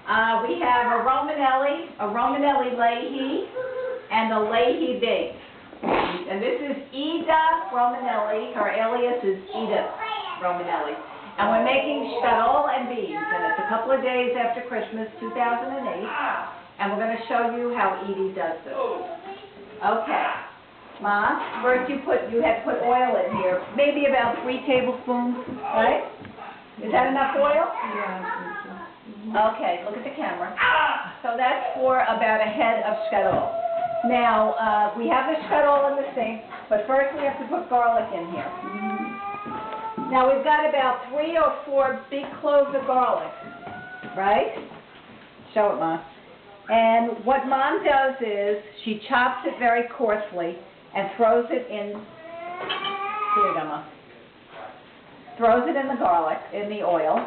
We have a Romanelli Leahy, and a Leahy beans. And this is Ida Romanelli. Her alias is Edith Romanelli. And we're making escarole and beans, and it's a couple of days after Christmas, 2008. And we're going to show you how Edie does this. Okay. Ma, first you had put oil in here, maybe about 3 tablespoons, right? Is that enough oil? Yeah. Okay, look at the camera. So that's for about a head of escarole. Now, we have the escarole in the sink, but first we have to put garlic in here. Now we've got about 3 or 4 big cloves of garlic, right? Show it, Mom. And what Mom does is she chops it very coarsely and throws it in, here you go, Mom. Throws it in the garlic, in the oil.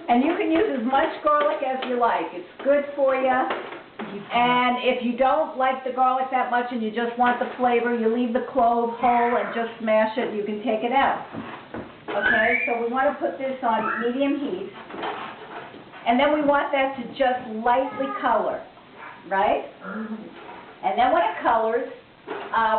And you can use as much garlic as you like. It's good for you. And if you don't like the garlic that much and you just want the flavor, you leave the clove whole and just smash it. You can take it out. Okay, so we want to put this on medium heat. And then we want that to just lightly color, right? And then when it colors,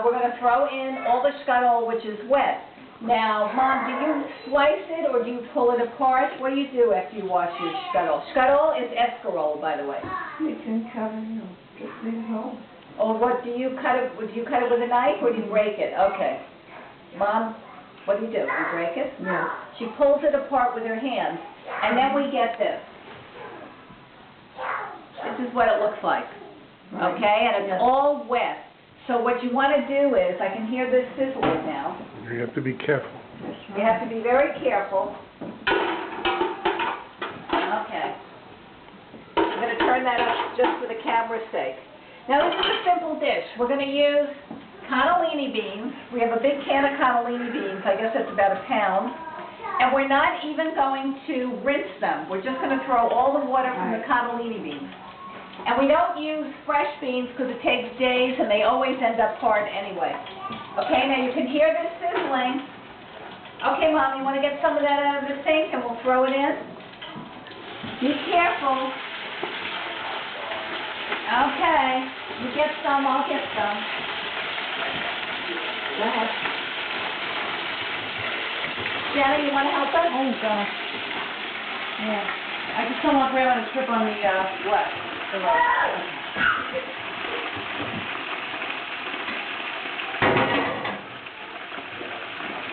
we're going to throw in all the escarole, which is wet. Now, Mom, do you slice it or do you pull it apart? What do you do after you wash your escarole? Escarole is Escarole, by the way. You can cut it, just leave it whole. Or what do you cut it? Do you cut it with a knife or do you break it? Okay. Mom, what do? You break it? Yeah. She pulls it apart with her hands, and then we get this. This is what it looks like. Right. Okay, and it's all wet. So what you want to do is, I can hear this sizzling now. You have to be careful. You have to be very careful. Okay. I'm going to turn that up just for the camera's sake. Now this is a simple dish. We're going to use cannellini beans. We have a big can of cannellini beans. I guess it's about a pound. And we're not even going to rinse them. We're just going to throw all the water from the cannellini beans. And we don't use fresh beans because it takes days and they always end up hard anyway. Okay, now you can hear this sizzling. Okay, Mom, you want to get some of that out of the sink and we'll throw it in? Be careful. Okay, you get some, I'll get some. Go ahead. Jenny, you want to help us? Oh, gosh. Yeah. I just don't want Grandma to trip on the left. The right.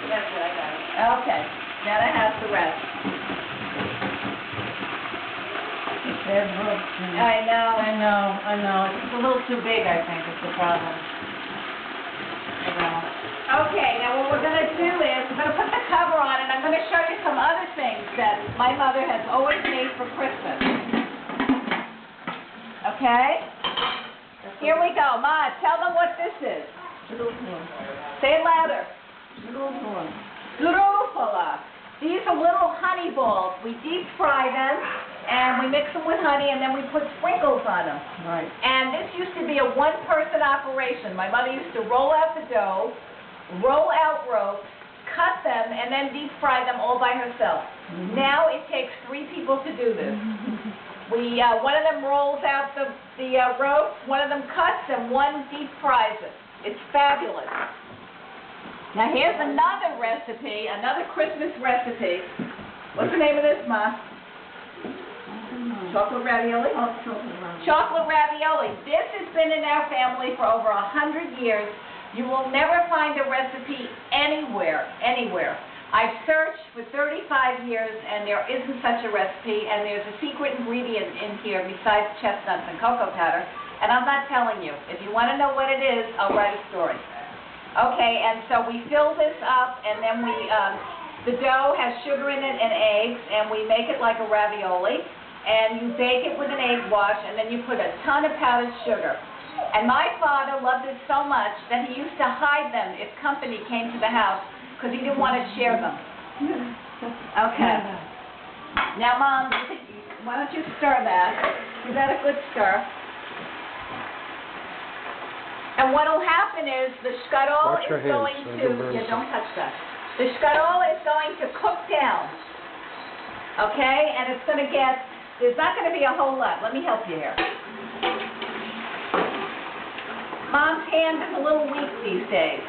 That's what I got. Okay. Now that has the rest. I know. It's just a little too big, I think, is the problem. Okay, now what we're going to do is, we're going to put the cover on, and I'm going to show you some other things that my mother has always made for Christmas. Okay? Here we go. Ma, tell them what this is. Say it louder. Grufala. These are little honey balls. We deep fry them, and we mix them with honey, and then we put sprinkles on them. Right. And this used to be a one-person operation. My mother used to roll out the dough, roll out ropes, cut them, and then deep fry them all by herself. Now it takes 3 people to do this. One of them rolls out the ropes, one of them cuts, and one deep fries it. It's fabulous. Now here's another recipe, another Christmas recipe. What's the name of this, Ma? Chocolate ravioli? Oh, chocolate ravioli. Chocolate ravioli. This has been in our family for over 100 years. You will never find a recipe anywhere. I've searched for 35 years and there isn't such a recipe, and there's a secret ingredient in here besides chestnuts and cocoa powder, and I'm not telling you. If you want to know what it is, I'll write a story. Okay, and so we fill this up, and then the dough has sugar in it and eggs, and we make it like a ravioli, and you bake it with an egg wash, and then you put a ton of powdered sugar. And my father loved it so much that he used to hide them if company came to the house because he didn't want to share them. Okay. Now, Mom, why don't you stir that? Give that a good stir. And what will happen is the escarole is going to, don't touch that. The escarole is going to cook down, okay? And it's going to get There's not going to be a whole lot. Let me help you here. Mom's hand is a little weak these days.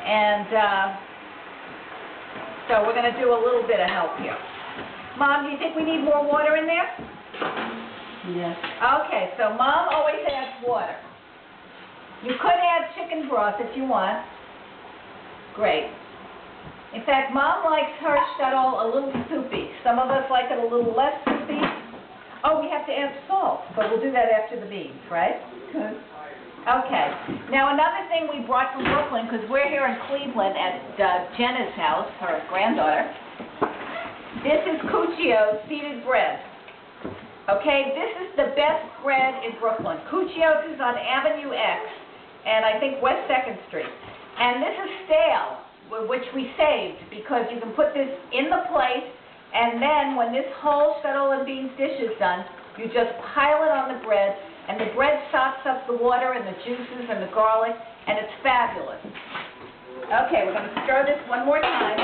And so we're going to do a little bit of help here. Mom, do you think we need more water in there? Yes. Okay, so Mom always adds water. You could add chicken broth if you want. Great. In fact, Mom likes her shuttle a little soupy. Some of us like it a little less soupy. Oh, we have to add salt, but we'll do that after the beans, right? Good. Okay. Now, another thing we brought from Brooklyn, because we're here in Cleveland at Jenna's house, her granddaughter. This is Cuccio's seeded bread. Okay, this is the best bread in Brooklyn. Cuccio's is on Avenue X, and I think West 2nd Street. And this is stale, which we saved, because you can put this in the plate, and then when this whole shuttle and beans dish is done, you just pile it on the bread, and the bread soaks up the water and the juices and the garlic, and it's fabulous. Okay, we're going to stir this one more time.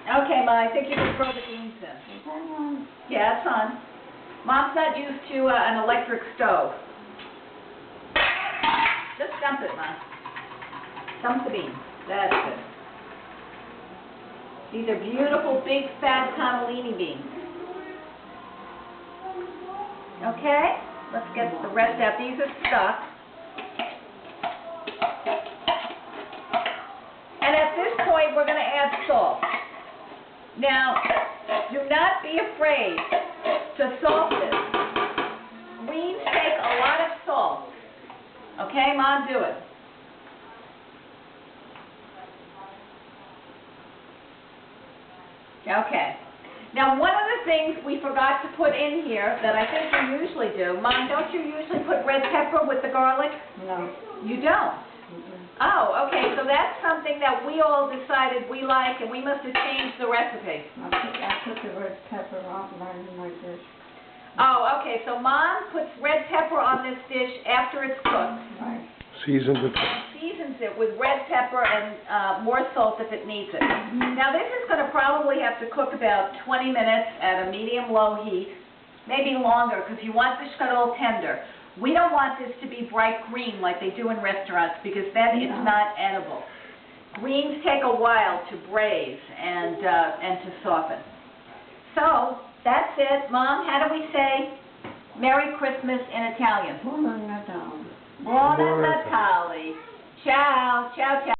Okay, Ma, I think you can throw the beans in. Yeah, it's on. Mom's not used to an electric stove. Just dump it, Ma. Dump the beans. That's it. These are beautiful, big, fat cannellini beans. Okay, let's get the rest out. These are stuck. And at this point, we're going to add salt. Now, do not be afraid to salt this. Greens take a lot of salt. Okay, Mom, do it. Okay. Now, one of the things we forgot to put in here that I think you usually do, Mom, don't you usually put red pepper with the garlic? No. You don't? Oh, okay, so that's something that we all decided we like, and we must have changed the recipe. I put the red pepper on my dish. Oh, okay, so Mom puts red pepper on this dish after it's cooked. Right. Seasons it. Seasons it with red pepper and more salt if it needs it. Now, this is going to probably have to cook about 20 minutes at a medium-low heat, maybe longer, because you want the shuttle tender. We don't want this to be bright green like they do in restaurants, because then it's not edible. Greens take a while to braise and to soften. So, that's it. Mom, how do we say Merry Christmas in Italian? Buon Natale. Buon Natale. Ciao. Ciao, ciao.